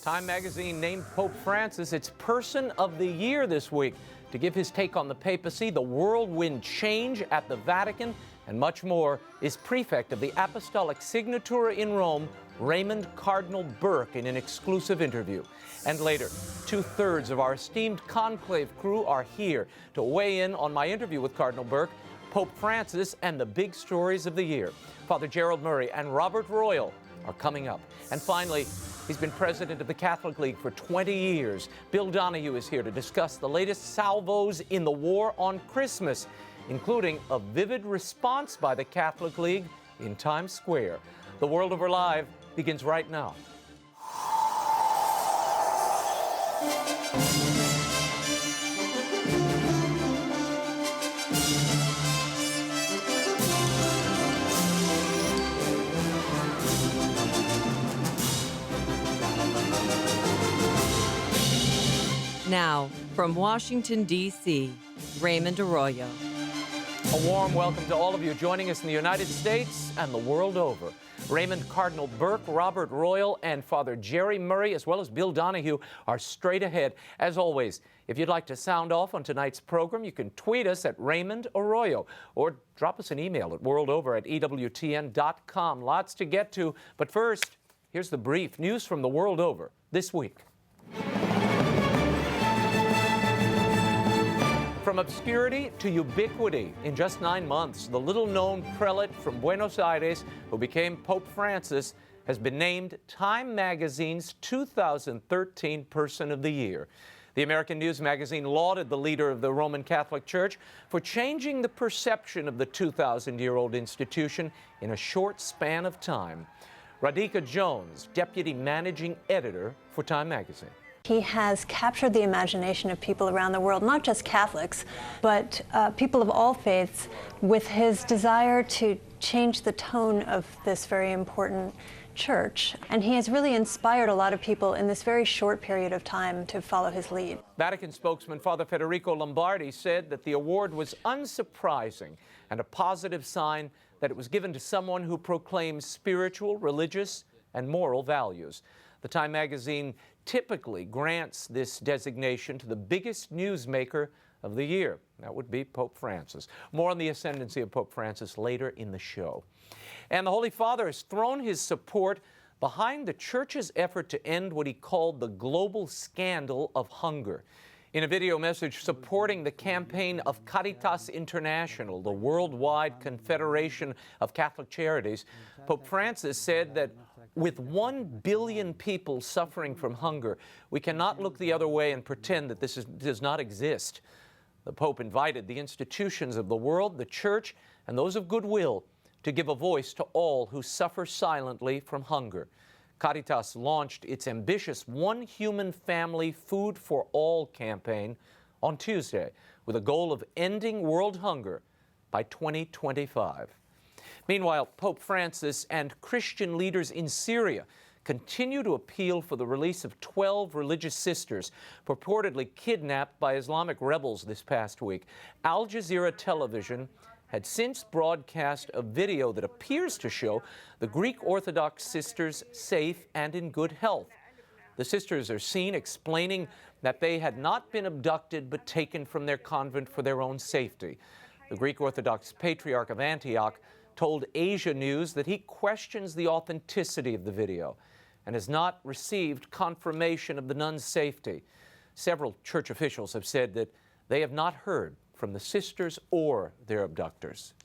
Time magazine named Pope Francis its Person of the Year this week to give his take on the papacy, the whirlwind change at the Vatican, and much more is prefect of the Apostolic Signatura in Rome, Raymond Cardinal Burke, in an exclusive interview. And later, 2/3 of our esteemed conclave crew are here to weigh in on my interview with Cardinal Burke, Pope Francis, and the big stories of the year. Father GERALD MURRAY and Robert Royal are coming up. And finally, he's been president of the Catholic League for 20 years. Bill Donohue is here to discuss the latest salvos in the war on Christmas, including a vivid response by the Catholic League in Times Square. The World Over Live begins right now. Now, from Washington, D.C., Raymond Arroyo. A warm welcome to all of you joining us in the United States and the world over. Raymond Cardinal Burke, Robert Royal, and Father Jerry Murray, as well as Bill Donohue, are straight ahead. As always, if you'd like to sound off on tonight's program, you can tweet us at Raymond Arroyo or drop us an email at worldover@EWTN.com. Lots to get to, but first, here's the brief news from the world over this week. From obscurity to ubiquity, in just 9 months, the little-known prelate from Buenos Aires, who became Pope Francis, has been named Time Magazine's 2013 Person of the Year. The American News magazine lauded the leader of the Roman Catholic Church for changing the perception of the 2,000-year-old institution in a short span of time. Radhika Jones, deputy managing editor for Time Magazine. He has captured the imagination of people around the world, not just Catholics, but people of all faiths, with his desire to change the tone of this very important church. And he has really inspired a lot of people in this very short period of time to follow his lead. Vatican spokesman Father Federico Lombardi said that the award was unsurprising and a positive sign that it was given to someone who proclaims spiritual, religious, and moral values. The Time magazine typically grants this designation to the biggest newsmaker of the year. That would be Pope Francis. More on the ascendancy of Pope Francis later in the show. And the Holy Father has thrown his support behind the Church's effort to end what he called the global scandal of hunger. In a video message supporting the campaign of Caritas International, the worldwide confederation of Catholic charities, Pope Francis said that with 1 billion people suffering from hunger, we cannot look the other way and pretend that this does not exist. The Pope invited the institutions of the world, the Church, and those of goodwill to give a voice to all who suffer silently from hunger. Caritas launched its ambitious One Human Family Food for All campaign on Tuesday with a goal of ending world hunger by 2025. Meanwhile, Pope Francis and Christian leaders in Syria continue to appeal for the release of 12 religious sisters purportedly kidnapped by Islamic rebels this past week. Al Jazeera Television had since broadcast a video that appears to show the Greek Orthodox sisters safe and in good health. The sisters are seen explaining that they had not been abducted but taken from their convent for their own safety. The Greek Orthodox Patriarch of Antioch told Asia News that he questions the authenticity of the video and has not received confirmation of the nuns' safety. Several church officials have said that they have not heard from the sisters or their abductors.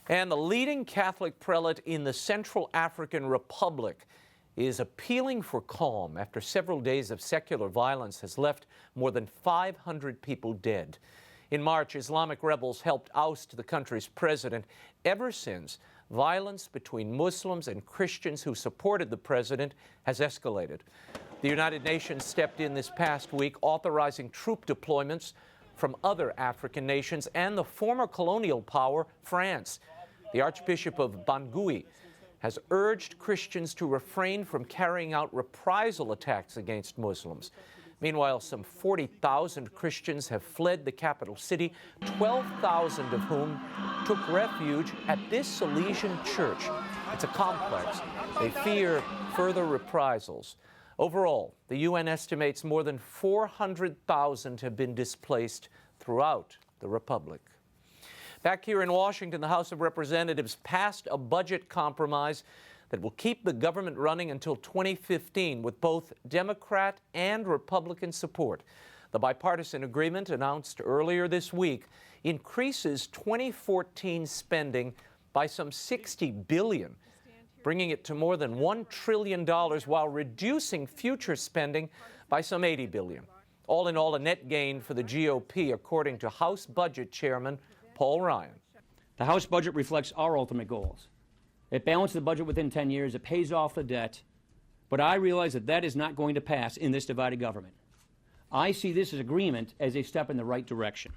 And the leading Catholic prelate in the Central African Republic is appealing for calm after several days of secular violence has left more than 500 people dead. In March, Islamic rebels helped oust the country's president. Ever since, violence between Muslims and Christians who supported the president has escalated. The United Nations stepped in this past week, authorizing troop deployments from other African nations and the former colonial power, France. The Archbishop of Bangui has urged Christians to refrain from carrying out reprisal attacks against Muslims. Meanwhile, some 40,000 Christians have fled the capital city, 12,000 of whom took refuge at this Salesian church. It's a complex. They fear further reprisals. Overall, the UN estimates more than 400,000 have been displaced throughout the Republic. Back here in Washington, the House of Representatives passed a budget compromise that will keep the government running until 2015 with both Democrat and Republican support. The bipartisan agreement announced earlier this week increases 2014 spending by some $60 billion, bringing it to more than $1 trillion while reducing future spending by some $80 billion. All in all, a net gain for the GOP, according to House Budget Chairman Paul Ryan. The House budget reflects our ultimate goals. It balances the budget within 10 years, it pays off the debt, but I realize that that is not going to pass in this divided government. I see this as agreement as a step in the right direction.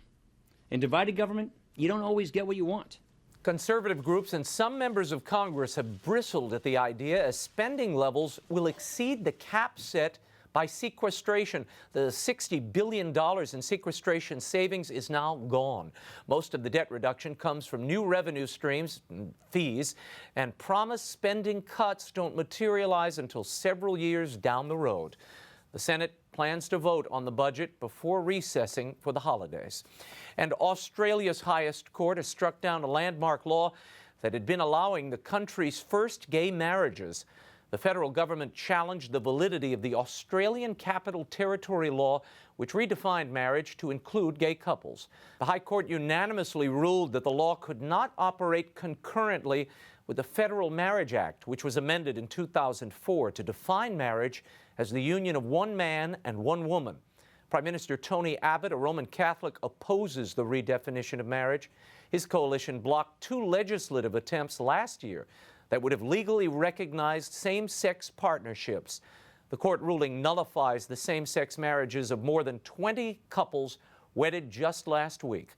In divided government, you don't always get what you want. Conservative groups and some members of Congress have bristled at the idea as spending levels will exceed the cap set by sequestration. The $60 billion in sequestration savings is now gone. Most of the debt reduction comes from new revenue streams, fees, and promised spending cuts don't materialize until several years down the road. The Senate plans to vote on the budget before recessing for the holidays. And Australia's highest court has struck down a landmark law that had been allowing the country's first gay marriages. The federal government challenged the validity of the Australian Capital Territory law, which redefined marriage to include gay couples. The High Court unanimously ruled that the law could not operate concurrently with the Federal Marriage Act, which was amended in 2004 to define marriage as the union of one man and one woman. Prime Minister Tony Abbott, a Roman Catholic, opposes the redefinition of marriage. His coalition blocked 2 legislative attempts last year that would have legally recognized same-sex partnerships. The court ruling nullifies the same-sex marriages of more than 20 couples wedded just last week.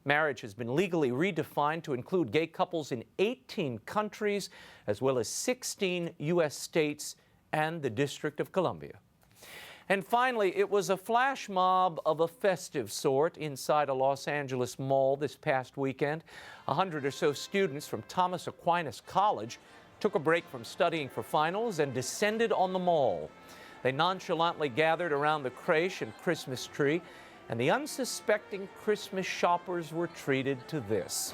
Marriage has been legally redefined to include gay couples in 18 countries, as well as 16 U.S. states and the District of Columbia. And finally, it was a flash mob of a festive sort inside a Los Angeles mall this past weekend. 100 or so students from Thomas Aquinas College took a break from studying for finals and descended on the mall. They nonchalantly gathered around the creche and Christmas tree, and the unsuspecting Christmas shoppers were treated to this.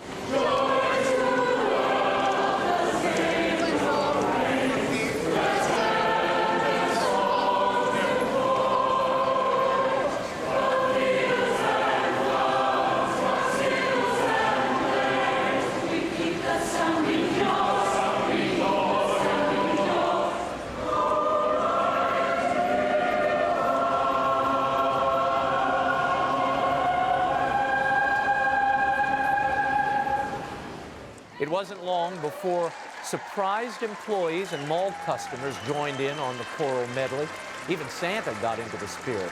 It wasn't long before surprised employees and mall customers joined in on the choral medley. Even Santa got into the spirit.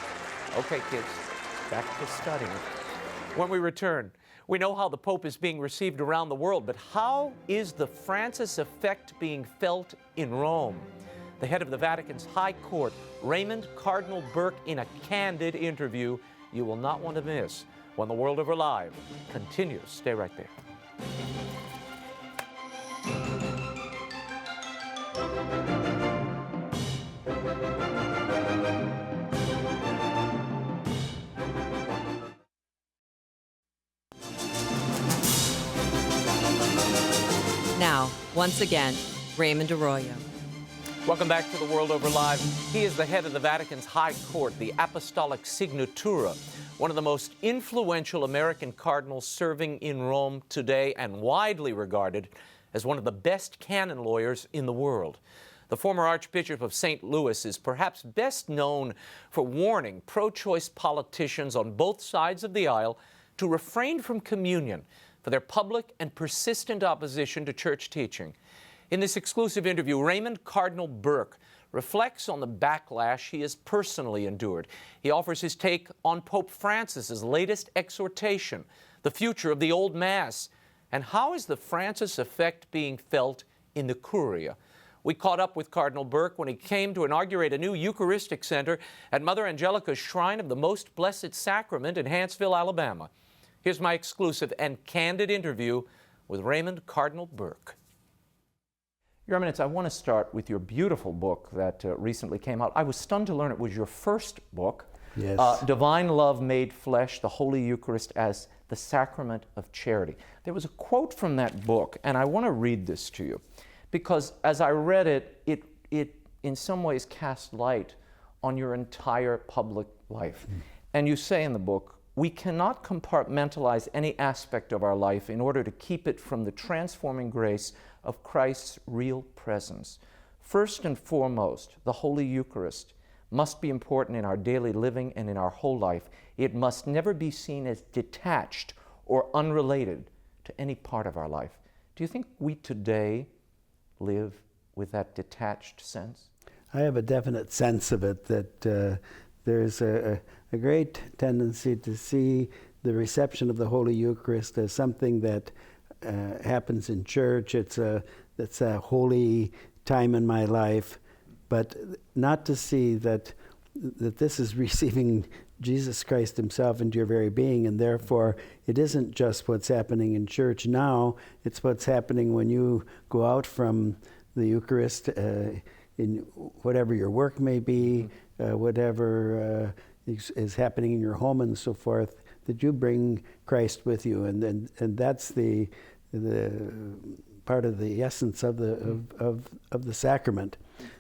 Okay, kids, back to studying. When we return, we know how the Pope is being received around the world, but how is the Francis effect being felt in Rome? The head of the Vatican's High Court, Raymond Cardinal Burke, in a candid interview you will not want to miss when The World Over Live continues. Stay right there. Now, once again, Raymond Arroyo. Welcome back to The World Over Live. He is the head of the Vatican's High Court, the Apostolic Signatura, one of the most influential American cardinals serving in Rome today and widely regarded as one of the best canon lawyers in the world. The former Archbishop of St. Louis is perhaps best known for warning pro-choice politicians on both sides of the aisle to refrain from communion for their public and persistent opposition to church teaching. In this exclusive interview, Raymond Cardinal Burke reflects on the backlash he has personally endured. He offers his take on Pope Francis's latest exhortation, the future of the Old Mass, and how is the Francis effect being felt in the Curia. We caught up with Cardinal Burke when he came to inaugurate a new Eucharistic Center at Mother Angelica's Shrine of the Most Blessed Sacrament in Hanceville, Alabama. Here's my exclusive and candid interview with Raymond Cardinal Burke. Your Eminence, I want to start with your beautiful book that recently came out. I was stunned to learn it was your first book. Yes. Divine Love Made Flesh, the Holy Eucharist as the Sacrament of Charity. There was a quote from that book, and I want to read this to you, because as I read it, it in some ways cast light on your entire public life. And you say in the book, we cannot compartmentalize any aspect of our life in order to keep it from the transforming grace of Christ's real presence. First and foremost, the Holy Eucharist must be important in our daily living and in our whole life. It must never be seen as detached or unrelated to any part of our life. Do you think we today live with that detached sense? I have a definite sense of it, that there's a great tendency to see the reception of the Holy Eucharist as something that happens in church. It's a holy time in my life, but not to see that this is receiving Jesus Christ himself into your very being, and therefore it isn't just what's happening in church now, it's what's happening when you go out from the Eucharist in whatever your work may be, whatever is happening in your home and so forth, that you bring Christ with you, and that's the part of the essence of the sacrament.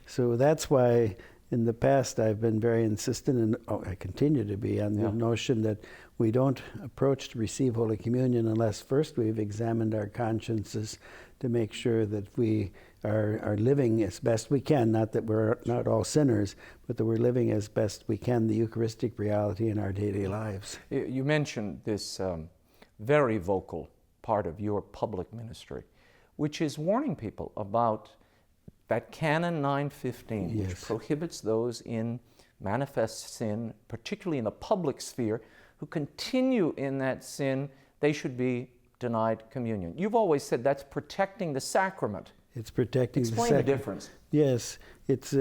So that's why in the past I've been very insistent, and I continue to be, on the notion that we don't approach to receive Holy Communion unless first we've examined our consciences to make sure that we are living as best we can, not that we're not all sinners, but that we're living as best we can the Eucharistic reality in our daily lives. You mentioned this very vocal part of your public ministry, which is warning people about that Canon 9:15, Yes. which prohibits those in manifest sin, particularly in the public sphere, who continue in that sin, they should be denied communion. You've always said that's protecting the sacrament. It's protecting the Explain the difference. Yes, it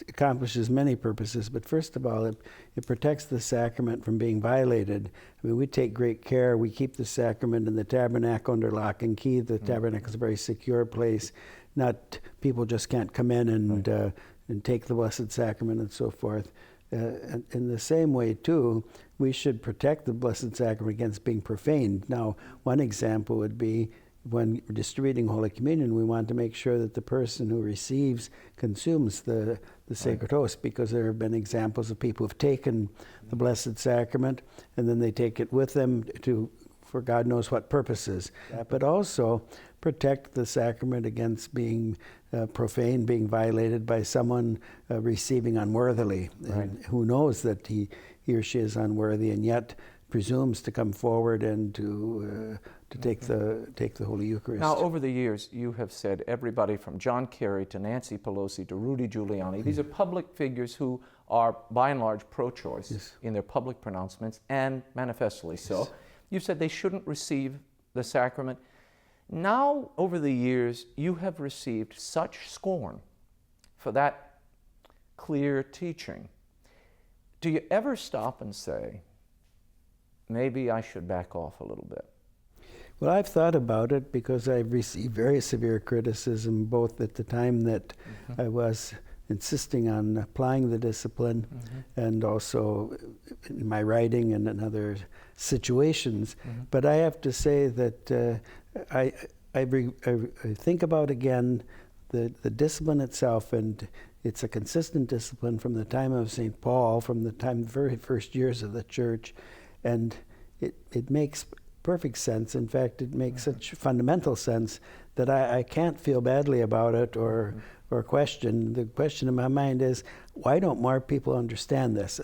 accomplishes many purposes, but first of all, it protects the sacrament from being violated. I mean, we take great care. We keep the sacrament in the tabernacle under lock and key. The tabernacle is a very secure place. Not people just can't come in and take the Blessed Sacrament and so forth. In the same way, too, we should protect the Blessed Sacrament against being profaned. Now, one example would be when distributing Holy Communion, we want to make sure that the person who receives consumes the sacred host, because there have been examples of people who've taken the Blessed Sacrament and then they take it with them for God knows what purposes. But also protect the sacrament against being profane, being violated by someone receiving unworthily, and who knows that he or she is unworthy and yet presumes to come forward and to take the Holy Eucharist. Now, over the years, you have said everybody from John Kerry to Nancy Pelosi to Rudy Giuliani, these are public figures who are, by and large, pro-choice in their public pronouncements, and manifestly so. Yes. You said they shouldn't receive the sacrament. Now, over the years, you have received such scorn for that clear teaching. Do you ever stop and say, maybe I should back off a little bit? Well, I've thought about it, because I've received very severe criticism, both at the time that I was insisting on applying the discipline and also in my writing and in other situations. But I have to say that I think about again the discipline itself, and it's a consistent discipline from the time of St. Paul, from the time the very first years of the Church, and it makes perfect sense. In fact, it makes such fundamental sense that I can't feel badly about it or question. The question in my mind is, why don't more people understand this?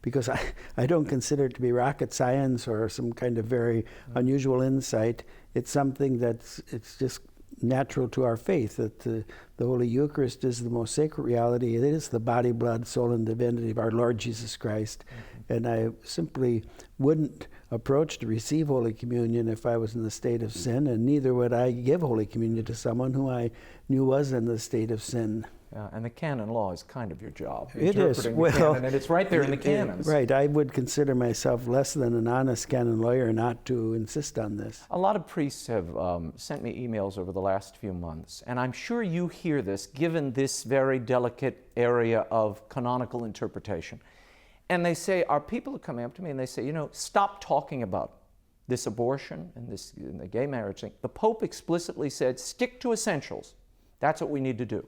Because I don't consider it to be rocket science or some kind of very unusual insight. It's something it's just natural to our faith, that the Holy Eucharist is the most sacred reality. It is the body, blood, soul, and divinity of our Lord Jesus Christ. And I simply wouldn't approach to receive Holy Communion if I was in the state of sin, and neither would I give Holy Communion to someone who I knew was in the state of sin. And the canon law is kind of your job. It is. Interpreting the Well, canon, and it's right there in the canons. Right. I would consider myself less than an honest canon lawyer not to insist on this. A lot of priests have sent me emails over the last few months, and I'm sure you hear this given this very delicate area of canonical interpretation. And they say, our people are coming up to me and they say, stop talking about this abortion and the gay marriage thing. The Pope explicitly said, stick to essentials. That's what we need to do.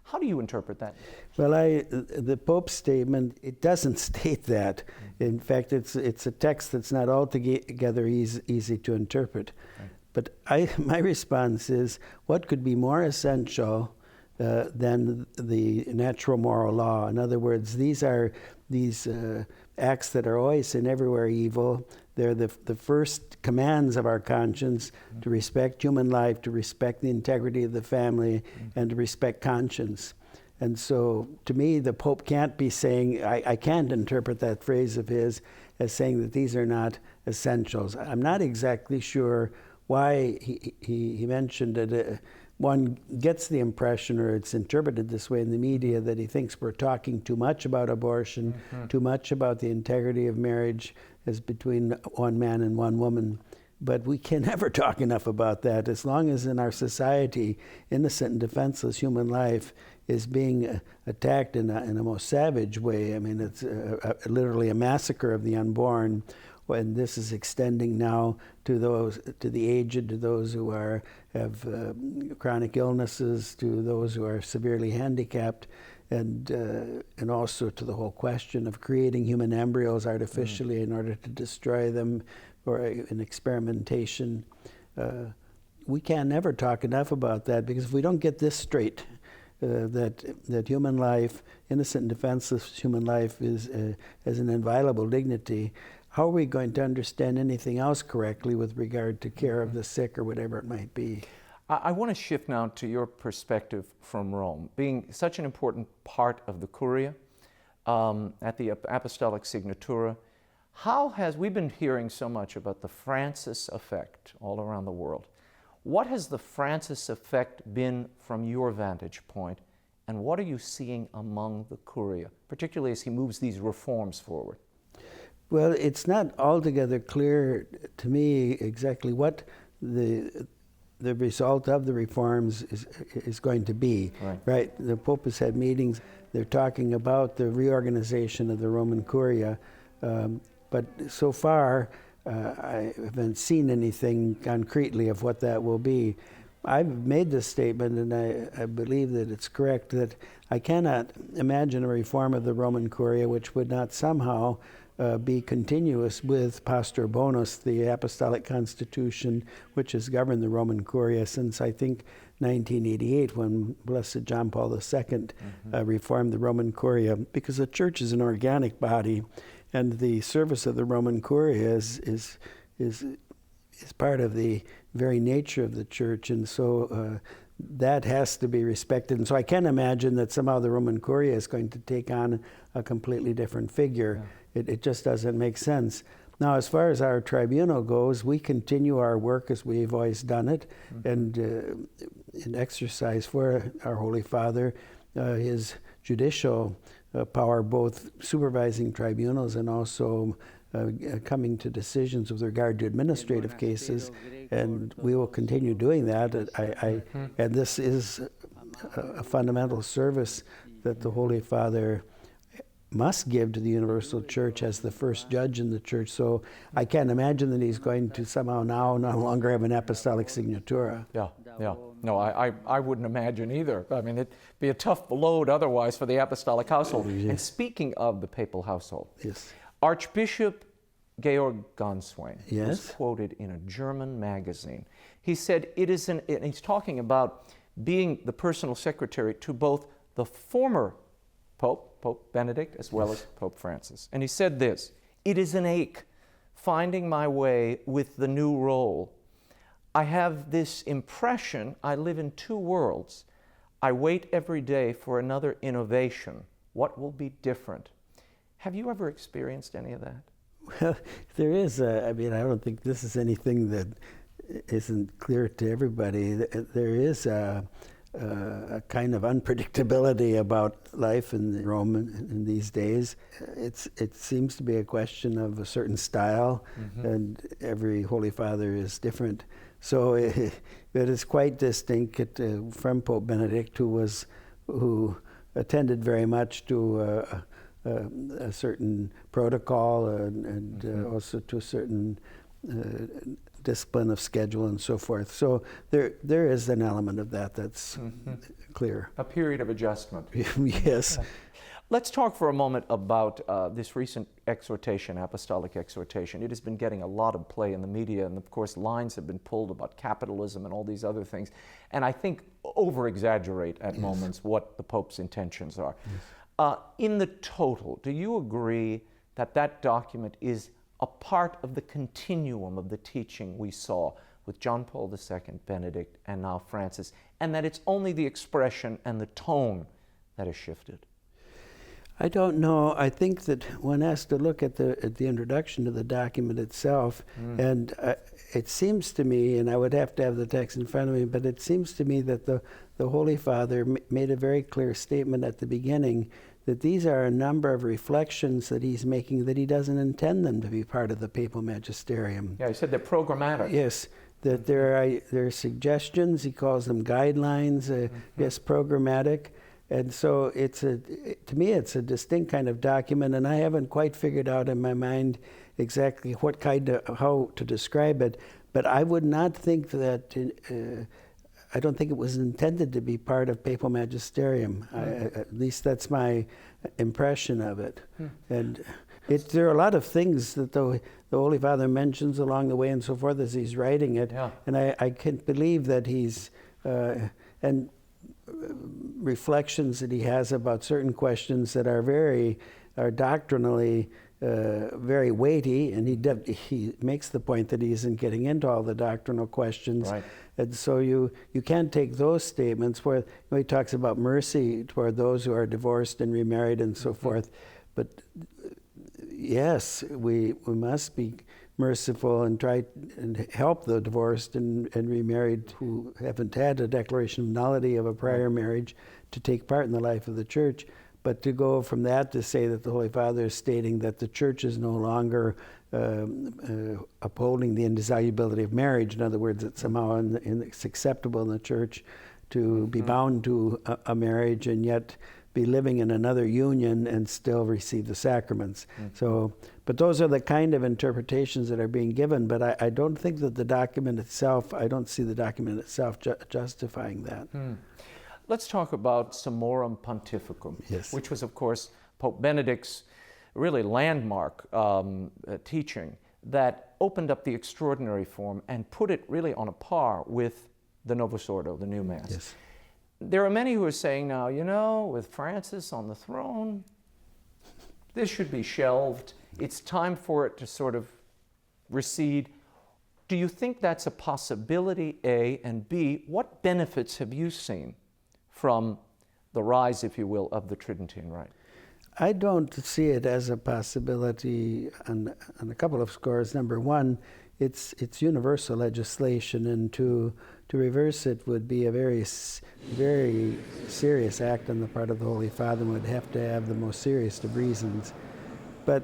How do you interpret that? Well, the Pope's statement, it doesn't state that. In fact, it's a text that's not altogether easy to interpret. Right. But my response is, what could be more essential than the natural moral law? In other words, these acts that are always and everywhere evil. They're the first commands of our conscience to respect human life, to respect the integrity of the family, and to respect conscience. And so, to me, the Pope can't be saying, I can't interpret that phrase of his as saying that these are not essentials. I'm not exactly sure why he mentioned it. One gets the impression, or it's interpreted this way in the media, that he thinks we're talking too much about abortion, too much about the integrity of marriage as between one man and one woman. But we can never talk enough about that. As long as in our society, innocent and defenseless human life is being attacked in a most savage way. I mean, it's literally a massacre of the unborn. When this is extending now to the aged, to those who have chronic illnesses, to those who are severely handicapped, and also to the whole question of creating human embryos artificially in order to destroy them, or in experimentation. We can never talk enough about that, because if we don't get this straight, that human life, innocent and defenseless human life, has an inviolable dignity, how are we going to understand anything else correctly with regard to care of the sick or whatever it might be? I want to shift now to your perspective from Rome. Being such an important part of the Curia at the Apostolic Signatura, we've been hearing so much about the Francis effect all around the world. What has the Francis effect been from your vantage point, and what are you seeing among the Curia, particularly as he moves these reforms forward? Well, it's not altogether clear to me exactly what the result of the reforms is going to be. Right? The Pope has had meetings. They're talking about the reorganization of the Roman Curia, but so far I haven't seen anything concretely of what that will be. I've made this statement, and I believe that it's correct, that I cannot imagine a reform of the Roman Curia which would not somehow be continuous with Pastor Bonus, the Apostolic Constitution, which has governed the Roman Curia since, I think, 1988, when Blessed John Paul II reformed the Roman Curia, because the Church is an organic body, and the service of the Roman Curia is part of the very nature of the Church, and so that has to be respected. And so I can't imagine that somehow the Roman Curia is going to take on a completely different figure. Yeah. It just doesn't make sense. Now, as far as our tribunal goes, we continue our work as we've always done it, and in exercise for our Holy Father his judicial power, both supervising tribunals and also coming to decisions with regard to administrative cases, and we will continue doing that. And this is a fundamental service that the Holy Father must give to the Universal Church as the first judge in the Church. So I can't imagine that he's going to somehow now no longer have an Apostolic Signatura. Yeah. No, I wouldn't imagine either. I mean, it'd be a tough load otherwise for the Apostolic household. And speaking of the papal household, yes, Archbishop Georg Gonswein yes, was quoted in a German magazine. He said, and he's talking about being the personal secretary to both the former Pope Benedict, as well as Pope Francis. And he said this: "It is an ache finding my way with the new role. I have this impression I live in two worlds. I wait every day for another innovation. What will be different?" Have you ever experienced any of that? Well, there is. I don't think this is anything that isn't clear to everybody. There is a kind of unpredictability about life in Rome in these days. It seems to be a question of a certain style, and every Holy Father is different. So it is quite distinct from Pope Benedict, who attended very much to a certain protocol and also to a certain discipline of schedule and so forth. So there is an element of that that's clear. A period of adjustment. Yes. Let's talk for a moment about this recent exhortation, Apostolic Exhortation. It has been getting a lot of play in the media, and of course lines have been pulled about capitalism and all these other things, and I think over-exaggerate at moments what the Pope's intentions are. In the total, do you agree that that document is a part of the continuum of the teaching we saw with John Paul II, Benedict, and now Francis, and that it's only the expression and the tone that has shifted? I don't know. I think that one has to look at the introduction to the document itself, and it seems to me, and I would have to have the text in front of me, but it seems to me that the Holy Father made a very clear statement at the beginning that these are a number of reflections that he's making, that he doesn't intend them to be part of the papal magisterium. Yeah, he said they're programmatic. Yes, that there are suggestions, he calls them guidelines, yes, programmatic. And so to me it's a distinct kind of document, and I haven't quite figured out in my mind exactly how to describe it, but I would not think that I don't think it was intended to be part of papal magisterium. At least that's my impression of it. And there are a lot of things that the Holy Father mentions along the way and so forth as he's writing it. Yeah. And I can't believe that he's, and reflections that he has about certain questions that are doctrinally very weighty, and he makes the point that he isn't getting into all the doctrinal questions. Right. And so you can't take those statements where he talks about mercy toward those who are divorced and remarried and so forth. But yes, we must be merciful and try and help the divorced and remarried who haven't had a declaration of nullity of a prior marriage to take part in the life of the Church. But to go from that to say that the Holy Father is stating that the Church is no longer upholding the indissolubility of marriage, in other words, that somehow it's acceptable in the Church to be bound to a marriage and yet be living in another union and still receive the sacraments. So, but those are the kind of interpretations that are being given, but I don't think that the document itself, I don't see the document itself justifying that. Let's talk about Summorum Pontificum, yes, which was, of course, Pope Benedict's really landmark teaching that opened up the extraordinary form and put it really on a par with the Novus Ordo, the new Mass. Yes. There are many who are saying now, you know, with Francis on the throne, this should be shelved. It's time for it to sort of recede. Do you think that's a possibility, A, and B, what benefits have you seen from the rise, if you will, of the Tridentine Rite? I don't see it as a possibility on a couple of scores. Number one, it's universal legislation, and to reverse it would be a very serious act on the part of the Holy Father, and would have to have the most serious of reasons. But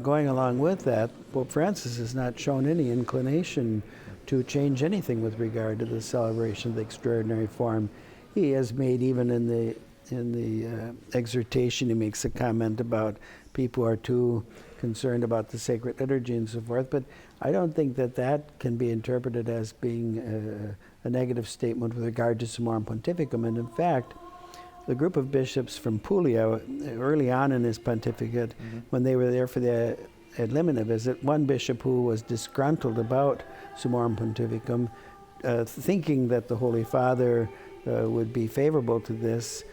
going along with that, Pope Francis has not shown any inclination to change anything with regard to the celebration of the extraordinary form. He has made, even in the exhortation, he makes a comment about people who are too concerned about the sacred liturgy and so forth, but I don't think that can be interpreted as being a negative statement with regard to Summorum Pontificum. And in fact, the group of bishops from Puglia, early on in his pontificate, when they were there for the ad limina visit, one bishop who was disgruntled about Summorum Pontificum, thinking that the Holy Father would be favorable to this,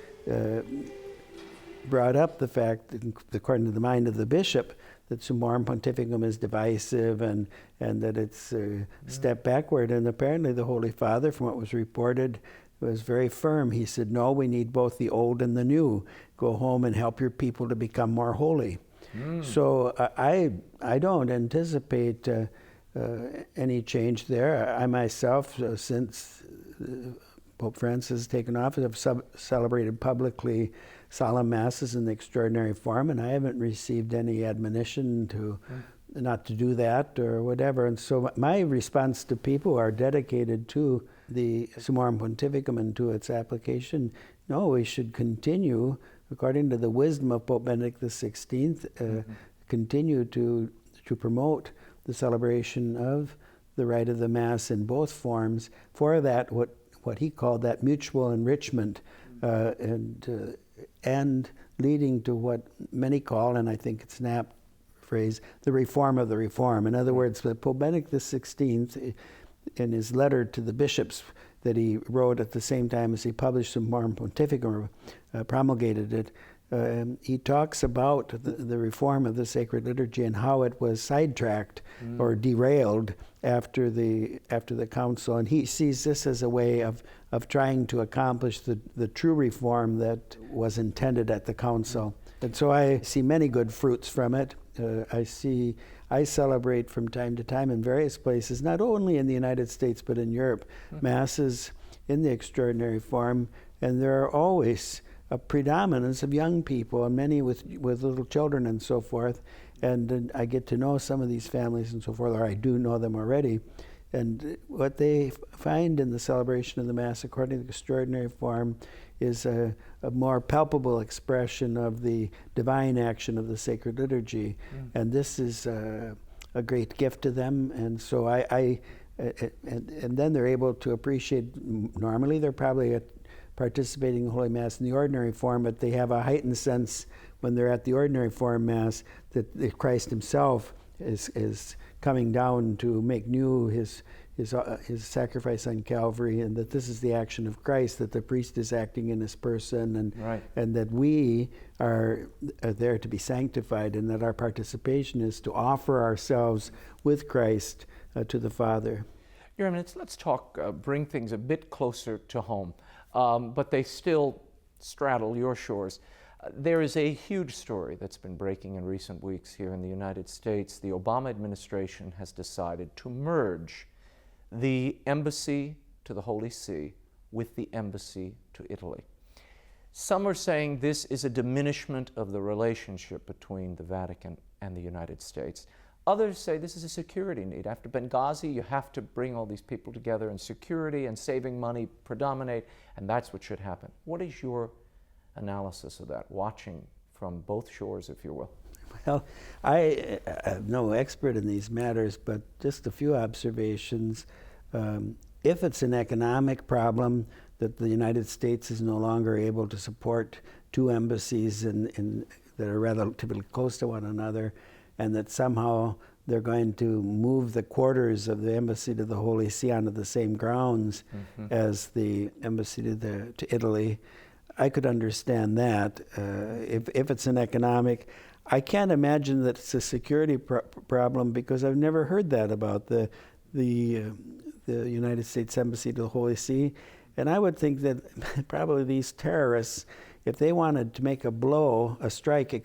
brought up the fact, according to the mind of the bishop, that Summorum Pontificum is divisive and that it's a step backward. And apparently the Holy Father, from what was reported, was very firm. He said, no, we need both the old and the new. Go home and help your people to become more holy. So I don't anticipate any change there. I myself, since Pope Francis has taken office, have celebrated publicly solemn masses in the extraordinary form, and I haven't received any admonition to not to do that or whatever. And so my response to people who are dedicated to the Summorum Pontificum and to its application, no, we should continue, according to the wisdom of Pope Benedict XVI, continue to promote the celebration of the rite of the Mass in both forms, for that what he called that mutual enrichment, and leading to what many call, and I think it's an apt phrase, the reform of the reform. In other words, Pope Benedict XVI, in his letter to the bishops that he wrote at the same time as he published Summorum Pontificum, or promulgated it, he talks about the reform of the sacred liturgy and how it was sidetracked or derailed after the council, and he sees this as a way of trying to accomplish the true reform that was intended at the council. And so I see many good fruits from it. I celebrate from time to time in various places, not only in the United States but in Europe, masses in the extraordinary form, and there are always a predominance of young people, and many with little children and so forth. And I get to know some of these families and so forth, or I do know them already. And what they find in the celebration of the Mass according to the extraordinary form is a more palpable expression of the divine action of the sacred liturgy. And this is a great gift to them. And so and then they're able to appreciate, normally they're probably participating in the Holy Mass in the ordinary form, but they have a heightened sense when they're at the ordinary form Mass that Christ himself is coming down to make new his sacrifice on Calvary, and that this is the action of Christ, that the priest is acting in his person, and that we are there to be sanctified, and that our participation is to offer ourselves with Christ to the Father. Your Eminence, let's talk, bring things a bit closer to home. But they still straddle your shores. There is a huge story that's been breaking in recent weeks here in the United States. The Obama administration has decided to merge the embassy to the Holy See with the embassy to Italy. Some are saying this is a diminishment of the relationship between the Vatican and the United States. Others say this is a security need. After Benghazi, you have to bring all these people together, and security and saving money predominate, and that's what should happen. What is your analysis of that, watching from both shores, if you will? Well, I am no expert in these matters, but just a few observations. If it's an economic problem that the United States is no longer able to support two embassies that are relatively close to one another, and that somehow they're going to move the quarters of the embassy to the Holy See onto the same grounds as the embassy to Italy, I could understand that. If it's an economic, I can't imagine that it's a security problem, because I've never heard that about the United States Embassy to the Holy See. And I would think that probably these terrorists, if they wanted to make a strike,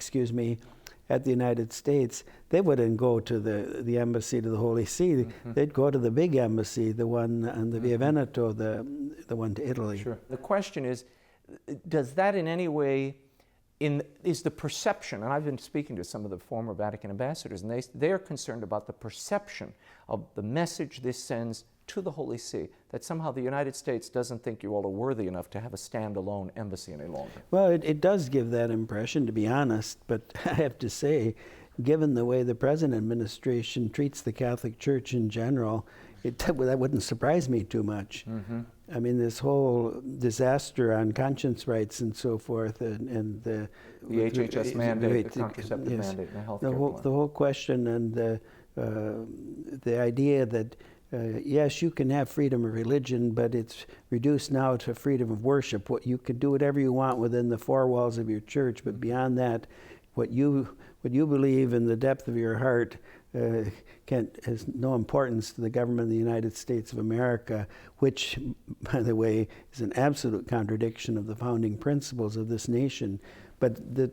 at the United States, they wouldn't go to the embassy to the Holy See. They'd go to the big embassy, the one on the Via Veneto, the one to Italy. Sure. The question is, does that in any way, is the perception, and I've been speaking to some of the former Vatican ambassadors, and they're concerned about the perception of the message this sends to the Holy See, that somehow the United States doesn't think you all are worthy enough to have a standalone embassy any longer. Well, it does give that impression, to be honest, but I have to say, given the way the present administration treats the Catholic Church in general, that wouldn't surprise me too much. I mean, this whole disaster on conscience rights and so forth, and the HHS mandate, the contraceptive mandate, and the health care plan. The whole question, and the idea that yes, you can have freedom of religion, but it's reduced now to freedom of worship. You can do whatever you want within the four walls of your church, but beyond that, what you believe in the depth of your heart has no importance to the government of the United States of America, which, by the way, is an absolute contradiction of the founding principles of this nation. But the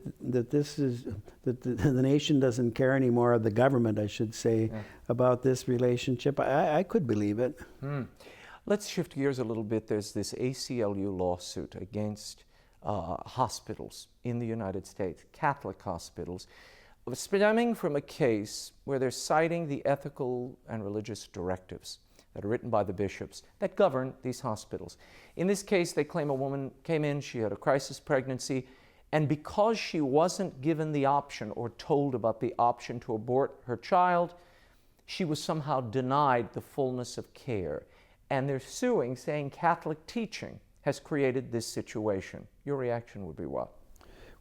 nation doesn't care anymore, the government, I should say, about this relationship. I could believe it. Let's shift gears a little bit. There's this ACLU lawsuit against hospitals in the United States, Catholic hospitals, stemming from a case where they're citing the ethical and religious directives that are written by the bishops that govern these hospitals. In this case, they claim a woman came in, she had a crisis pregnancy, and because she wasn't given the option or told about the option to abort her child, she was somehow denied the fullness of care. And they're suing, saying Catholic teaching has created this situation. Your reaction would be what?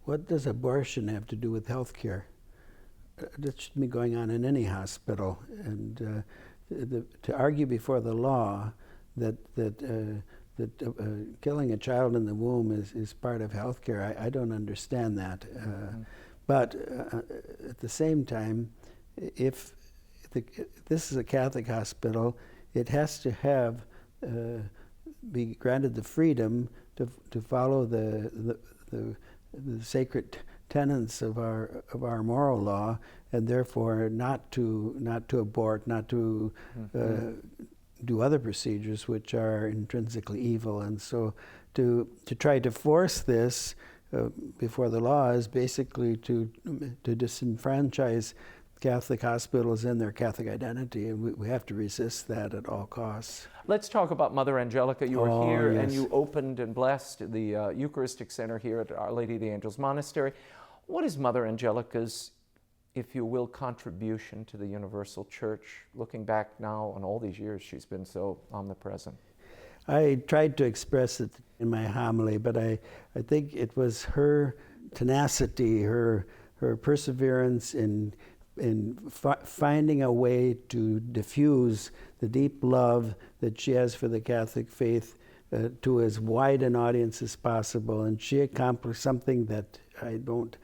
What does abortion have to do with health care? That shouldn't be going on in any hospital. And to argue before the law that killing a child in the womb is part of health care, I don't understand that. But at the same time, if this is a Catholic hospital, it has to have be granted the freedom to follow the sacred tenets of our moral law, and therefore not to abort, not to do other procedures which are intrinsically evil. And so to try to force this before the law is basically to disenfranchise Catholic hospitals and their Catholic identity, and we have to resist that at all costs. Let's talk about Mother Angelica. You were here, yes. And you opened and blessed the Eucharistic Center here at Our Lady of the Angels Monastery. What is Mother Angelica's, if you will, contribution to the Universal Church, looking back now on all these years she's been so omnipresent? I tried to express it in my homily, but I think it was her tenacity, her perseverance in finding a way to diffuse the deep love that she has for the Catholic faith to as wide an audience as possible. And she accomplished something that I don't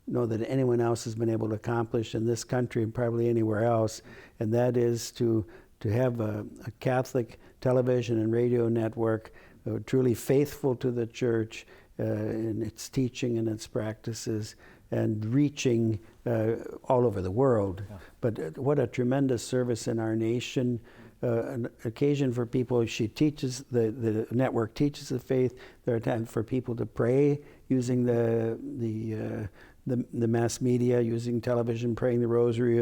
know that anyone else has been able to accomplish in this country and probably anywhere else, and that is to have a Catholic television and radio network truly faithful to the Church in its teaching and its practices, and reaching all over the world. Yeah. But what a tremendous service in our nation, an occasion for people. She teaches, the network teaches the faith. There are times for people to pray using the mass media, using television, praying the rosary,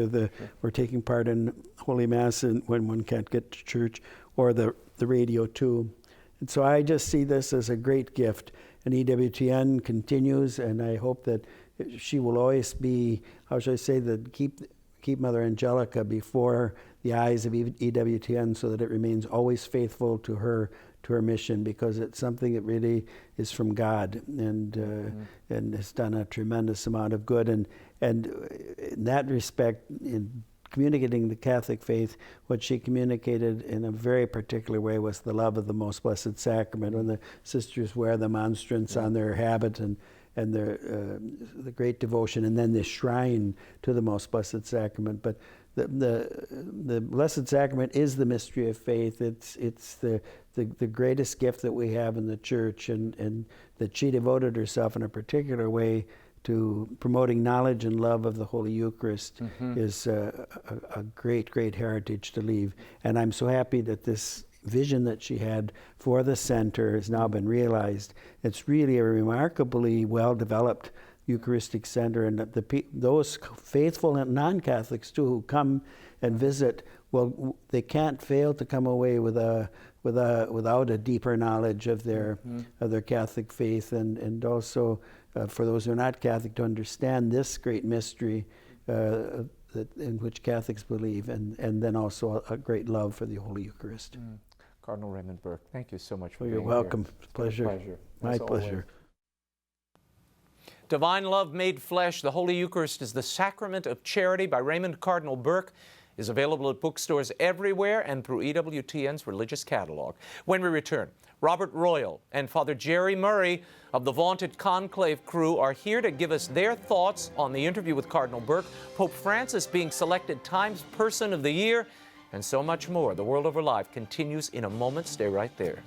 or taking part in Holy Mass when one can't get to church, or the radio too. And so I just see this as a great gift. And EWTN continues, and I hope that she will always be, how should I say, that keep Mother Angelica before the eyes of EWTN, so that it remains always faithful to her mission, because it's something that really is from God, and has done a tremendous amount of good. And in that respect, in communicating the Catholic faith, what she communicated in a very particular way was the love of the Most Blessed Sacrament. When the sisters wear the monstrance on their habit, and the great devotion, and then the shrine to the Most Blessed Sacrament. But the Blessed Sacrament is the mystery of faith. It's the greatest gift that we have in the Church, and that she devoted herself in a particular way to promoting knowledge and love of the Holy Eucharist is a great, great heritage to leave. And I'm so happy that this vision that she had for the center has now been realized. It's really a remarkably well-developed Eucharistic Center, and those faithful and non-Catholics too who come and visit, well, they can't fail to come away without a deeper knowledge of their Catholic faith, and also for those who are not Catholic to understand this great mystery in which Catholics believe, and then also a great love for the Holy Eucharist. Cardinal Raymond Burke, thank you so much for being You're welcome. here. Pleasure. My pleasure. Divine Love Made Flesh, the Holy Eucharist is the Sacrament of Charity by Raymond Cardinal Burke is available at bookstores everywhere and through EWTN's religious catalog. When we return, Robert Royal and Father Jerry Murray of the vaunted Conclave crew are here to give us their thoughts on the interview with Cardinal Burke, Pope Francis being selected Times Person of the Year, and so much more. The World Over Live continues in a moment. Stay right there.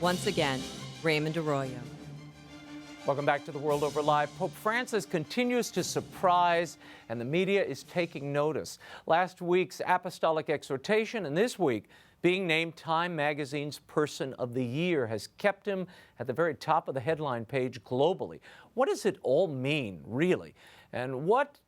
once again, Raymond Arroyo. Welcome back to The World Over Live. Pope Francis continues to surprise, and the media is taking notice. Last week's Apostolic Exhortation, and this week, being named Time Magazine's Person of the Year, has kept him at the very top of the headline page globally. What does it all mean, really? And will it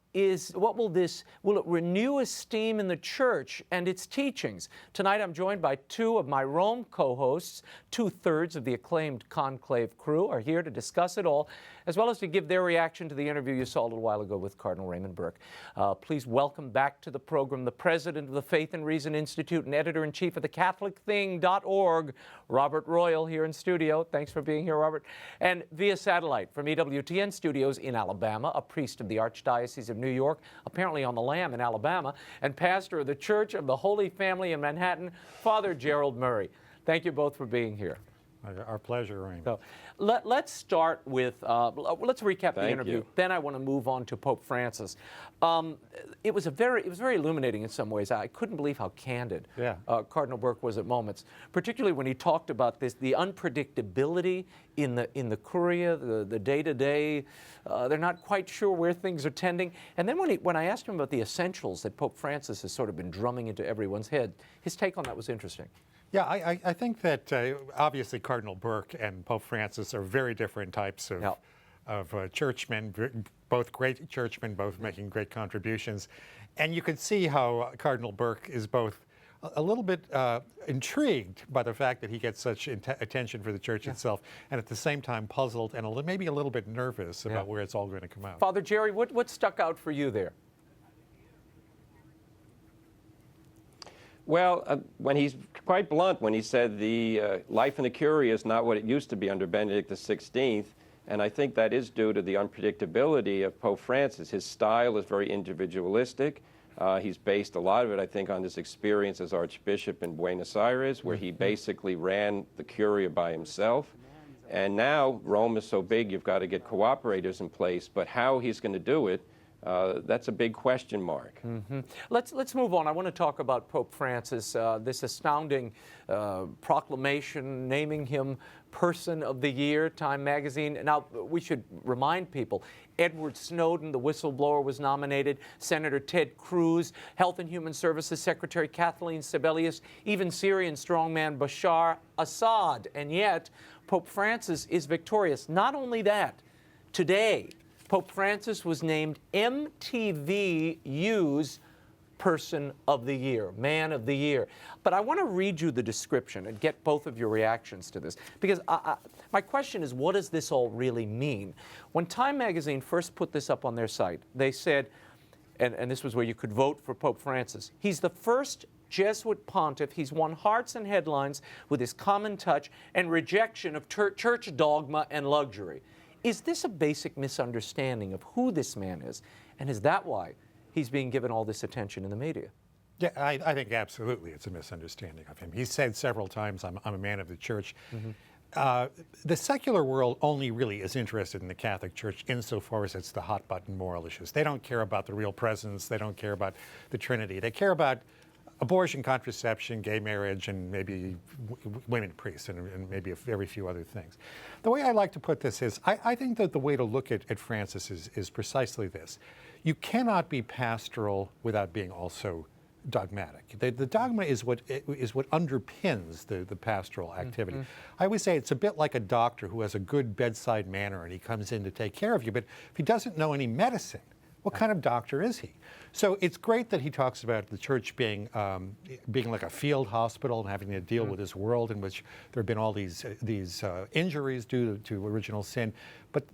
renew esteem in the Church and its teachings? Tonight I'm joined by two of my Rome co-hosts. 2/3 of the acclaimed Conclave crew are here to discuss it all, as well as to give their reaction to the interview you saw a little while ago with Cardinal Raymond Burke. Please welcome back to the program the president of the Faith and Reason Institute and editor-in-chief of the CatholicThing.org, Robert Royal, here in studio. Thanks for being here, Robert. And via satellite from EWTN studios in Alabama, a priest of the Archdiocese of New York, apparently on the lam in Alabama, and pastor of the Church of the Holy Family in Manhattan, Father GERALD MURRAY. Thank you both for being here. Our pleasure, Raymond. So let's start with, let's recap the interview. Then I want to move on to Pope Francis. It was very illuminating in some ways. I couldn't believe how candid Cardinal Burke was at moments, particularly when he talked about the unpredictability in the Curia, the day-to-day. They're not quite sure where things are tending. And then when I asked him about the essentials that Pope Francis has sort of been drumming into everyone's head, his take on that was interesting. Yeah, I think that obviously Cardinal Burke and Pope Francis are very different types of churchmen, both great churchmen, both making great contributions. And you can see how Cardinal Burke is both a little bit intrigued by the fact that he gets such attention for the Church itself, and at the same time puzzled and maybe a little bit nervous about where it's all going to come out. Father Jerry, what stuck out for you there? Well, when he's quite blunt when he said the life in the Curia is not what it used to be under Benedict XVI, and I think that is due to the unpredictability of Pope Francis. His style is very individualistic. He's based a lot of it, I think, on his experience as Archbishop in Buenos Aires, where he basically ran the Curia by himself. And now Rome is so big, you've got to get cooperators in place, but how he's going to do it, that's a big question mark. Mm-hmm. Let's move on. I want to talk about Pope Francis, this astounding proclamation naming him Person of the Year, Time Magazine. Now, we should remind people, Edward Snowden, the whistleblower, was nominated, Senator Ted Cruz, Health and Human Services Secretary Kathleen Sebelius, even Syrian strongman Bashar Assad. And yet, Pope Francis is victorious. Not only that, today, Pope Francis was named MTVU's Person of the Year, Man of the Year. But I want to read you the description and get both of your reactions to this, because my question is, what does this all really mean? When Time Magazine first put this up on their site, they said, and this was where you could vote for Pope Francis, he's the first Jesuit pontiff. He's won hearts and headlines with his common touch and rejection of church dogma and luxury. Is this a basic misunderstanding of who this man is? And is that why he's being given all this attention in the media? Yeah, I think absolutely it's a misunderstanding of him. He's said several times, I'm a man of the Church. Mm-hmm. The secular world only really is interested in the Catholic Church insofar as it's the hot-button moral issues. They don't care about the real presence. They don't care about the Trinity. They care about abortion, contraception, gay marriage, and maybe women priests, and maybe a very few other things. The way I like to put this is, I think that the way to look at Francis is precisely this. You cannot be pastoral without being also dogmatic. The dogma is what underpins the pastoral activity. I always say it's a bit like a doctor who has a good bedside manner and he comes in to take care of you, but if he doesn't know any medicine, what kind of doctor is he? So it's great that he talks about the Church being like a field hospital and having to deal with this world in which there have been all these injuries due to original sin. But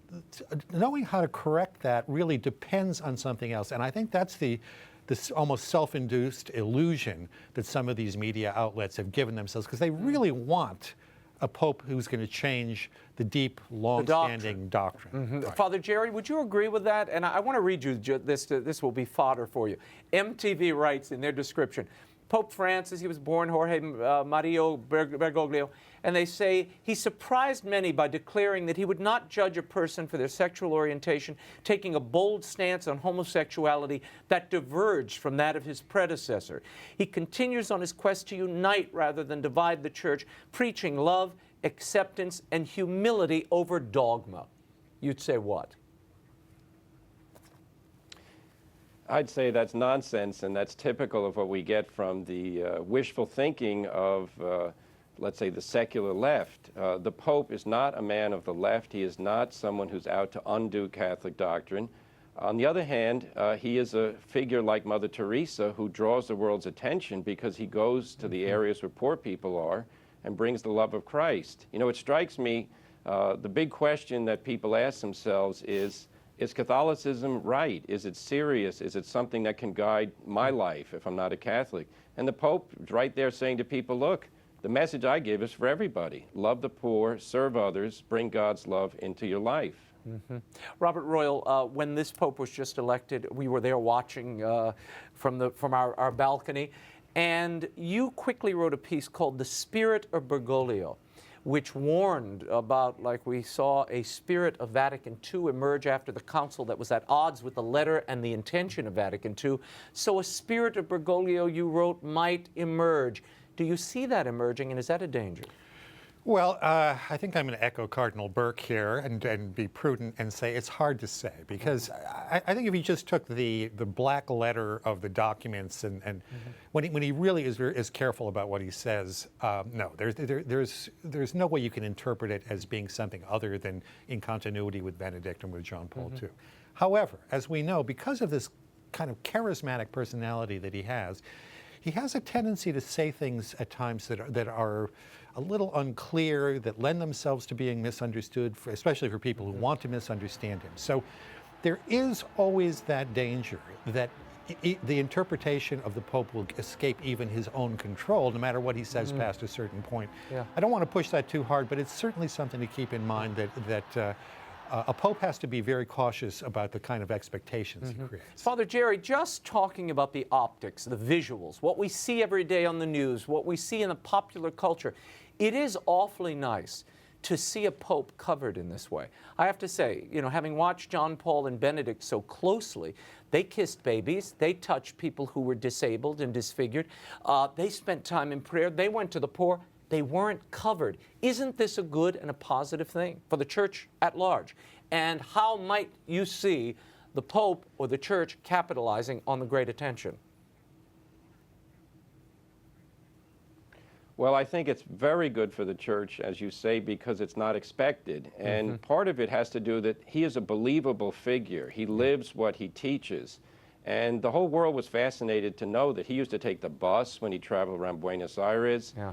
knowing how to correct that really depends on something else. And I think that's this almost self-induced illusion that some of these media outlets have given themselves, because they really want a pope who's going to change the deep, long-standing doctrine. Mm-hmm. Right. Father Jerry, would you agree with that? And I want to read you this. This will be fodder for you. MTV writes in their description, Pope Francis, he was born Jorge Mario Bergoglio, and they say he surprised many by declaring that he would not judge a person for their sexual orientation, taking a bold stance on homosexuality that diverged from that of his predecessor. He continues on his quest to unite rather than divide the Church, preaching love, acceptance, and humility over dogma, you'd say what? I'd say that's nonsense, and that's typical of what we get from the wishful thinking of, let's say, the secular left. The Pope is not a man of the left. He is not someone who's out to undo Catholic doctrine. On the other hand, he is a figure like Mother Teresa who draws the world's attention because he goes to the areas where poor people are and brings the love of Christ. You know, it strikes me, the big question that people ask themselves is Catholicism right? Is it serious? Is it something that can guide my life if I'm not a Catholic? And the Pope is right there saying to people, look, the message I give is for everybody. Love the poor, serve others, bring God's love into your life. Mm-hmm. Robert Royal, when this Pope was just elected, we were there watching from our balcony, and you quickly wrote a piece called The Spirit of Bergoglio, which warned about, like we saw, a spirit of Vatican II emerge after the council that was at odds with the letter and the intention of Vatican II. So a spirit of Bergoglio, you wrote, might emerge. Do you see that emerging, and is that a danger? Well, I think I'm going to echo Cardinal Burke here and be prudent and say it's hard to say, because I think if he just took the black letter of the documents and when he really is careful about what he says, no, there's no way you can interpret it as being something other than in continuity with Benedict and with John Paul II. However, as we know, because of this kind of charismatic personality that he has a tendency to say things at times that are a little unclear, that lend themselves to being misunderstood, especially for people who want to misunderstand him. So there is always that danger that the interpretation of the Pope will escape even his own control, no matter what he says past a certain point. Yeah. I don't want to push that too hard, but it's certainly something to keep in mind that a Pope has to be very cautious about the kind of expectations he creates. Father Jerry, just talking about the optics, the visuals, what we see every day on the news, what we see in the popular culture, it is awfully nice to see a Pope covered in this way. I have to say, you know, having watched John Paul and Benedict so closely, they kissed babies, they touched people who were disabled and disfigured, they spent time in prayer, they went to the poor. They weren't covered. Isn't this a good and a positive thing for the Church at large? And how might you see the Pope or the Church capitalizing on the great attention? Well, I think it's very good for the Church, as you say, because it's not expected. And part of it has to do that he is a believable figure. He lives what he teaches. And the whole world was fascinated to know that he used to take the bus when he traveled around Buenos Aires. Yeah.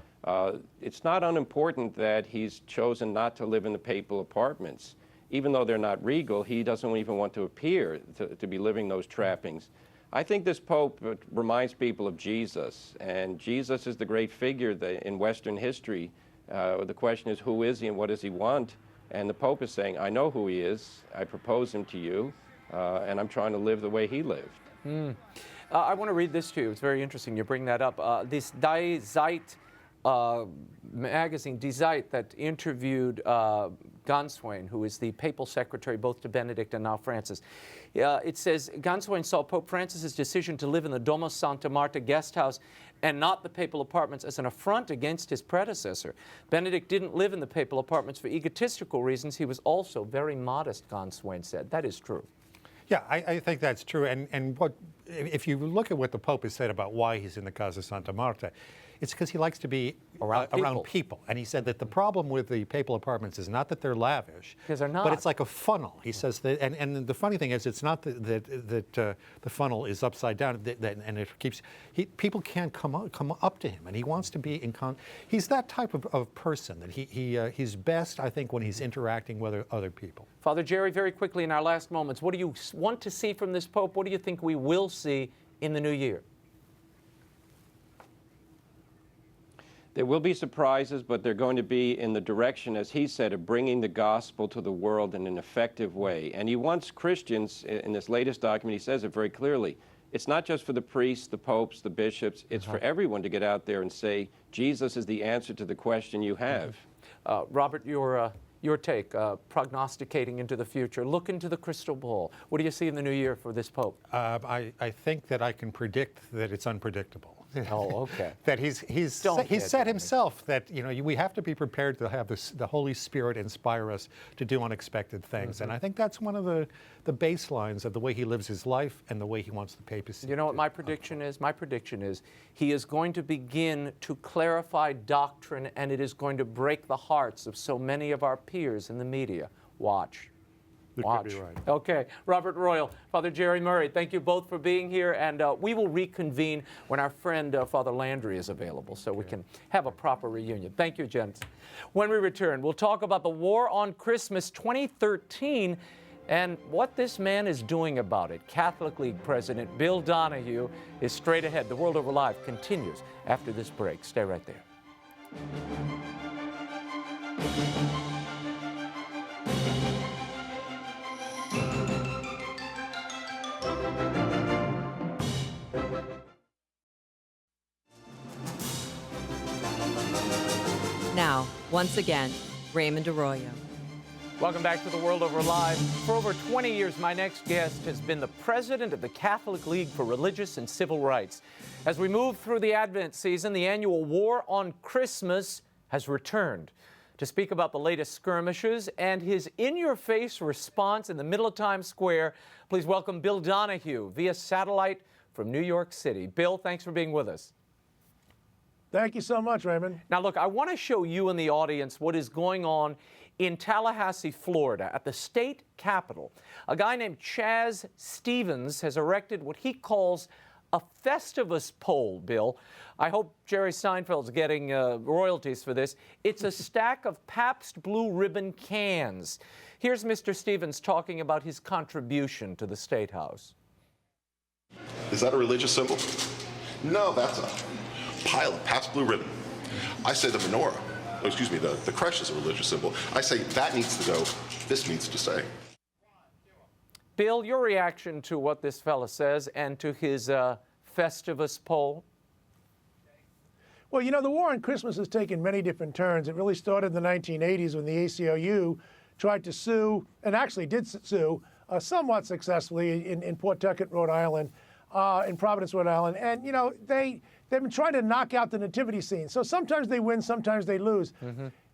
It's not unimportant that he's chosen not to live in the papal apartments. Even though they're not regal, he doesn't even want to appear to be living those trappings. I think this Pope reminds people of Jesus, and Jesus is the great figure in Western history. The question is, who is he and what does he want? And the Pope is saying, I know who he is, I propose him to you, and I'm trying to live the way he lived. I want to read this to you. It's very interesting you bring that up. This Die Zeit magazine, Die Zeit, that interviewed Ganswein, who is the papal secretary both to Benedict and now Francis. It says, Ganswein saw Pope Francis's decision to live in the Domo Santa Marta guest house and not the papal apartments as an affront against his predecessor. Benedict didn't live in the papal apartments for egotistical reasons. He was also very modest, Ganswein said. That is true. Yeah, I think that's true. And if you look at what the Pope has said about why he's in the Casa Santa Marta, it's because he likes to be around people. And he said that the problem with the papal apartments is not that they're lavish, because they're not, but it's like a funnel. He says that, and the funny thing is, it's not that the funnel is upside down, and it keeps people can't come up to him, and he wants to be in he's that type of person that he's best, I think, when he's interacting with other people. Father Jerry, very quickly in our last moments, what do you want to see from this Pope? What do you think we will see in the new year? There will be surprises, but they're going to be in the direction, as he said, of bringing the gospel to the world in an effective way. And he wants Christians, in this latest document, he says it very clearly, it's not just for the priests, the popes, the bishops, it's for everyone to get out there and say, Jesus is the answer to the question you have. Robert, your take, prognosticating into the future, look into the crystal ball. What do you see in the new year for this Pope? I think that I can predict that it's unpredictable. Oh, okay. That he's said himself that, you know, we have to be prepared to have the Holy Spirit inspire us to do unexpected things. And I think that's one of the baselines of the way he lives his life and the way he wants the papacy. You know what my prediction is? My prediction is he is going to begin to clarify doctrine, and it is going to break the hearts of so many of our peers in the media. Watch. Could be right. Okay. Robert Royal, Father Jerry Murray, thank you both for being here, and we will reconvene when our friend Father Landry is available so we can have a proper reunion. Thank you, gents. When we return, we'll talk about the War on Christmas 2013 and what this man is doing about it. Catholic League President Bill Donohue is straight ahead. The World Over Live continues after this break. Stay right there. Now, once again, Raymond Arroyo. Welcome back to the World Over Live. For over 20 years, my next guest has been the president of the Catholic League for Religious and Civil Rights. As we move through the Advent season, the annual War on Christmas has returned. To speak about the latest skirmishes and his in-your-face response in the middle of Times Square, please welcome Bill Donohue via satellite from New York City. Bill, thanks for being with us. Thank you so much, Raymond. Now, look, I want to show you and the audience what is going on in Tallahassee, Florida, at the state capitol. A guy named Chaz Stevens has erected what he calls a Festivus pole, Bill. I hope Jerry Seinfeld's getting royalties for this. It's a stack of Pabst Blue Ribbon cans. Here's Mr. Stevens talking about his contribution to the State House. Is that a religious symbol? No, that's a pile of Pabst Blue Ribbon. I say the menorah, the creche is a religious symbol. I say that needs to go, this needs to stay. Bill, your reaction to what this fella says and to his Festivus poll? Well, you know, the war on Christmas has taken many different turns. It really started in the 1980s when the ACLU tried to sue, and actually did sue, somewhat successfully in Pawtucket, Rhode Island, in Providence, Rhode Island. And, you know, they've been trying to knock out the nativity scene. So sometimes they win, sometimes they lose.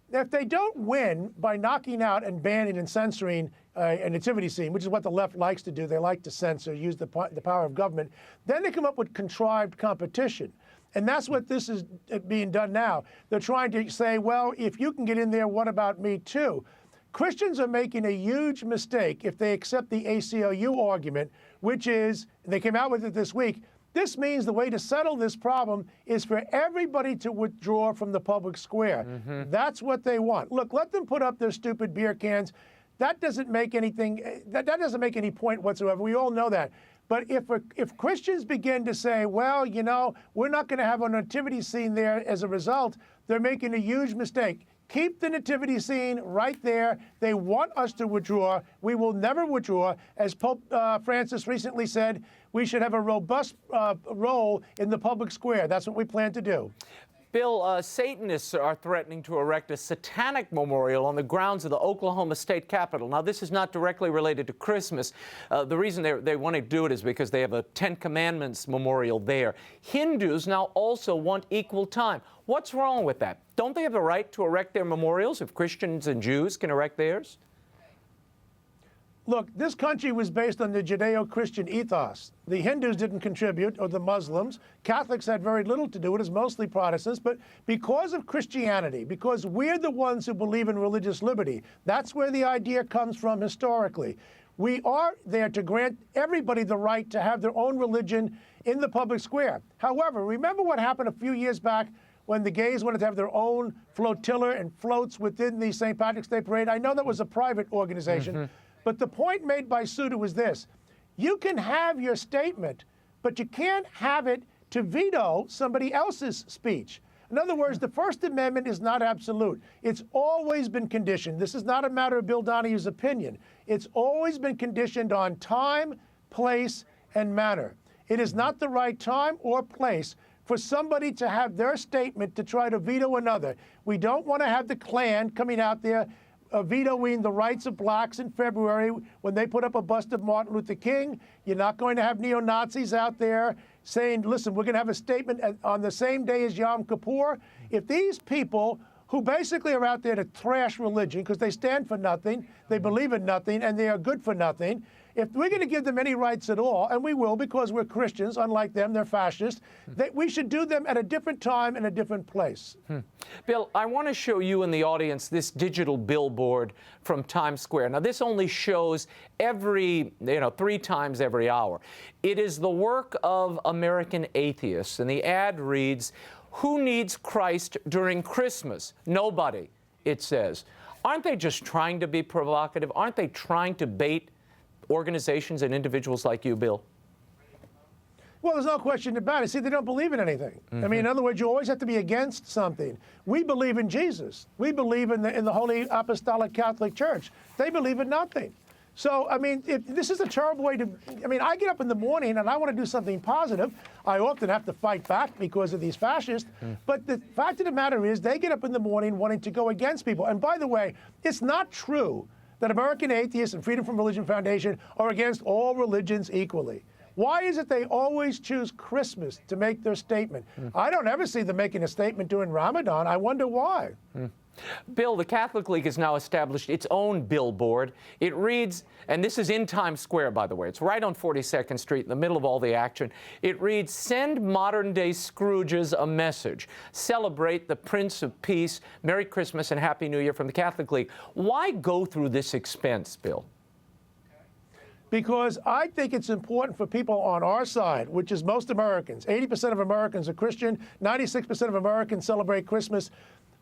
If they don't win by knocking out and banning and censoring a nativity scene, which is what the left likes to do, they like to censor, use the power of government, then they come up with contrived competition. And that's what this is being done now. They're trying to say, well, if you can get in there, what about me too? Christians are making a huge mistake if they accept the ACLU argument, which is, they came out with it this week, this means the way to settle this problem is for everybody to withdraw from the public square. That's what they want. Look, let them put up their stupid beer cans. That doesn't make anything, that doesn't make any point whatsoever. We all know that. But if Christians begin to say, well, you know, we're not going to have a nativity scene there as a result, they're making a huge mistake. Keep the nativity scene right there. They want us to withdraw. We will never withdraw. As Pope Francis recently said, we should have a robust role in the public square. That's what we plan to do. Bill, Satanists are threatening to erect a Satanic memorial on the grounds of the Oklahoma State Capitol. Now, this is not directly related to Christmas. The reason they want to do it is because they have a Ten Commandments memorial there. Hindus now also want equal time. What's wrong with that? Don't they have the right to erect their memorials if Christians and Jews can erect theirs? Look, this country was based on the Judeo-Christian ethos. The Hindus didn't contribute, or the Muslims. Catholics had very little to do with it. It was mostly Protestants. But because of Christianity, because we're the ones who believe in religious liberty, that's where the idea comes from historically. We are there to grant everybody the right to have their own religion in the public square. However, remember what happened a few years back when the gays wanted to have their own flotilla and floats within the St. Patrick's Day Parade? I know that was a private organization. But the point made by Suda was this: you can have your statement, but you can't have it to veto somebody else's speech. In other words, the First Amendment is not absolute. It's always been conditioned. This is not a matter of Bill Donohue's opinion. It's always been conditioned on time, place, and manner. It is not the right time or place for somebody to have their statement to try to veto another. We don't want to have the Klan coming out there vetoing the rights of blacks in February when they put up a bust of Martin Luther King. You're not going to have neo-Nazis out there saying, listen, we're going to have a statement on the same day as Yom Kippur. If these people who basically are out there to trash religion because they stand for nothing, they believe in nothing, and they are good for nothing, if we're going to give them any rights at all, and we will because we're Christians, unlike them, they're fascists, we should do them at a different time and a different place. Bill, I want to show you in the audience this digital billboard from Times Square. Now, this only shows every, 3 times every hour. It is the work of American atheists, and the ad reads, "Who needs Christ during Christmas? Nobody," it says. Aren't they just trying to be provocative? Aren't they trying to bait organizations and individuals like you, Bill? Well, there's no question about it. See, they don't believe in anything. I mean, in other words, you always have to be against something. We believe in Jesus. We believe in the Holy Apostolic Catholic Church. They believe in nothing. So, I mean, this is a terrible way to, I get up in the morning and I want to do something positive. I often have to fight back because of these fascists. But the fact of the matter is they get up in the morning wanting to go against people. And by the way, it's not true that American Atheists and Freedom from Religion Foundation are against all religions equally. Why is it they always choose Christmas to make their statement? I don't ever see them making a statement during Ramadan. I wonder why. Bill, the Catholic League has now established its own billboard. It reads, and this is in Times Square, by the way. It's right on 42nd Street, in the middle of all the action. It reads, "Send modern-day Scrooges a message. Celebrate the Prince of Peace. Merry Christmas and Happy New Year from the Catholic League." Why go through this expense, Bill? Because I think it's important for people on our side, which is most Americans. 80% of Americans are Christian. 96% of Americans celebrate Christmas.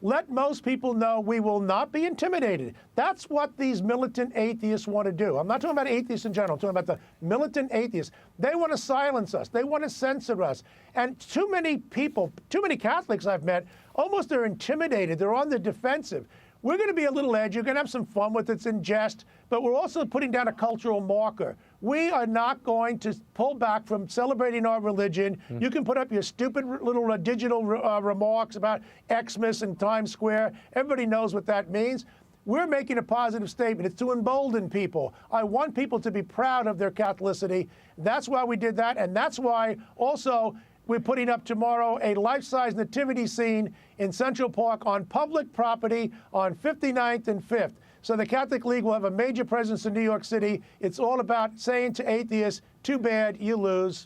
Let most people know we will not be intimidated. That's what these militant atheists want to do. I'm not talking about atheists in general. I'm talking about the militant atheists. They want to silence us. They want to censor us. And too many people, too many Catholics I've met, almost are intimidated. They're on the defensive. We're going to be a little edgy. You're going to have some fun with it in jest, but we're also putting down a cultural marker. We are not going to pull back from celebrating our religion. You can put up your stupid little digital remarks about Xmas and Times Square. Everybody knows what that means. We're making a positive statement. It's to embolden people. I want people to be proud of their Catholicity. That's why we did that, and that's why also we're putting up tomorrow a life-size nativity scene in Central Park on public property on 59th and 5th. So the Catholic League will have a major presence in New York City. It's all about saying to atheists, too bad, you lose.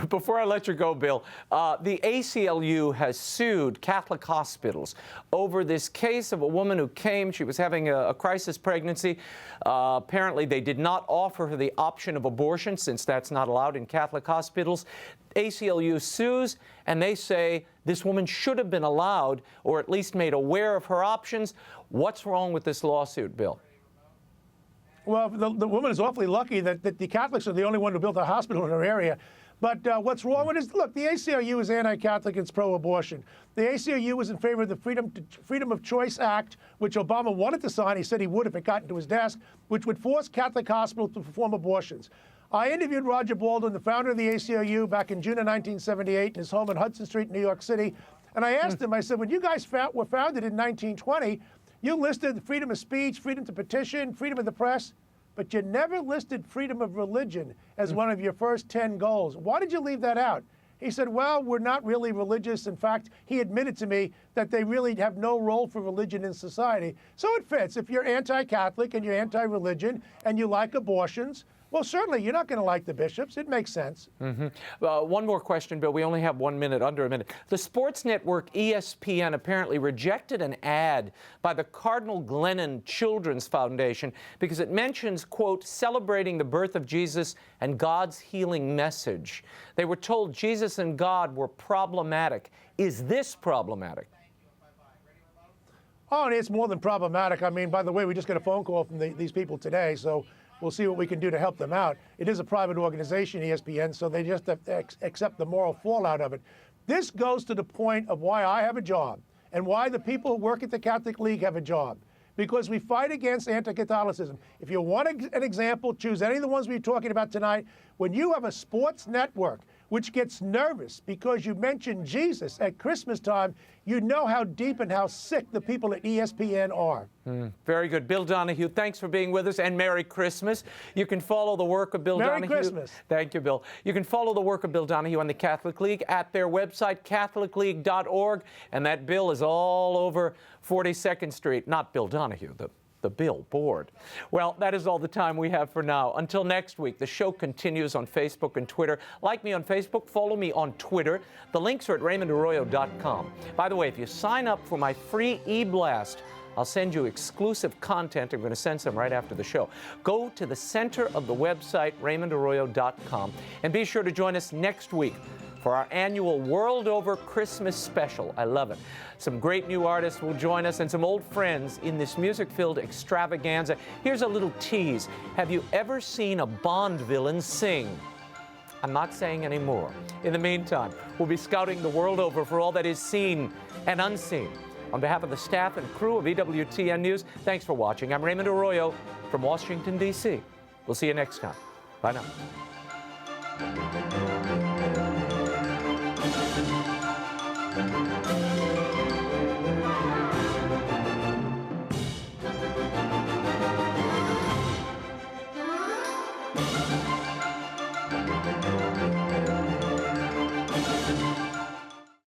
Before I let you go, Bill, the ACLU has sued Catholic hospitals over this case of a woman who came. She was having a crisis pregnancy. Apparently, they did not offer her the option of abortion, since that's not allowed in Catholic hospitals. ACLU sues, and they say this woman should have been allowed, or at least made aware of her options. What's wrong with this lawsuit, Bill? Well, the woman is awfully lucky that the Catholics are the only one who built a hospital in her area. But what's wrong with it is, look, the ACLU is anti-Catholic, it's pro-abortion. The ACLU was in favor of the Freedom of Choice Act, which Obama wanted to sign. He said he would if it got into his desk, which would force Catholic hospitals to perform abortions. I interviewed Roger Baldwin, the founder of the ACLU, back in June of 1978 in his home on Hudson Street, New York City. And I asked him, I said, when you guys were founded in 1920, you listed freedom of speech, freedom to petition, freedom of the press, but you never listed freedom of religion as one of your first 10 goals. Why did you leave that out? He said, well, we're not really religious. In fact, he admitted to me that they really have no role for religion in society. So it fits. If you're anti-Catholic and you're anti-religion and you like abortions, well, certainly you're not going to like the bishops. It makes sense. One more question, Bill. We only have 1 minute, under a minute. The sports network ESPN apparently rejected an ad by the Cardinal Glennon Children's Foundation because it mentions, quote, celebrating the birth of Jesus and God's healing message. They were told Jesus and God were problematic. Is this problematic? Oh, and it's more than problematic. I mean, by the way, we just got a phone call from these people today, so we'll see what we can do to help them out. It is a private organization, ESPN, so they just have to accept the moral fallout of it. This goes to the point of why I have a job and why the people who work at the Catholic League have a job, because we fight against anti-Catholicism. If you want an example, choose any of the ones we're talking about tonight. When you have a sports network which gets nervous because you mentioned Jesus at Christmas time, you know how deep and how sick the people at ESPN are. Very good. Bill Donohue, thanks for being with us, and Merry Christmas. You can follow the work of Bill Donohue. Merry Christmas. Thank you, Bill. You can follow the work of Bill Donohue on the Catholic League at their website, catholicleague.org, and that bill is all over 42nd Street. Not Bill Donohue, the billboard. Well, that is all the time we have for now. Until next week, the show continues on Facebook and Twitter. Like me on Facebook, follow me on Twitter. The links are at RaymondArroyo.com. By the way, if you sign up for my free e-blast, I'll send you exclusive content. I'm going to send some right after the show. Go to the center of the website, RaymondArroyo.com, and be sure to join us next week for our annual World Over Christmas special. I love it. Some great new artists will join us and some old friends in this music-filled extravaganza. Here's a little tease. Have you ever seen a Bond villain sing? I'm not saying any more. In the meantime, we'll be scouting the world over for all that is seen and unseen. On behalf of the staff and crew of EWTN News, thanks for watching. I'm Raymond Arroyo from Washington, D.C. We'll see you next time. Bye now.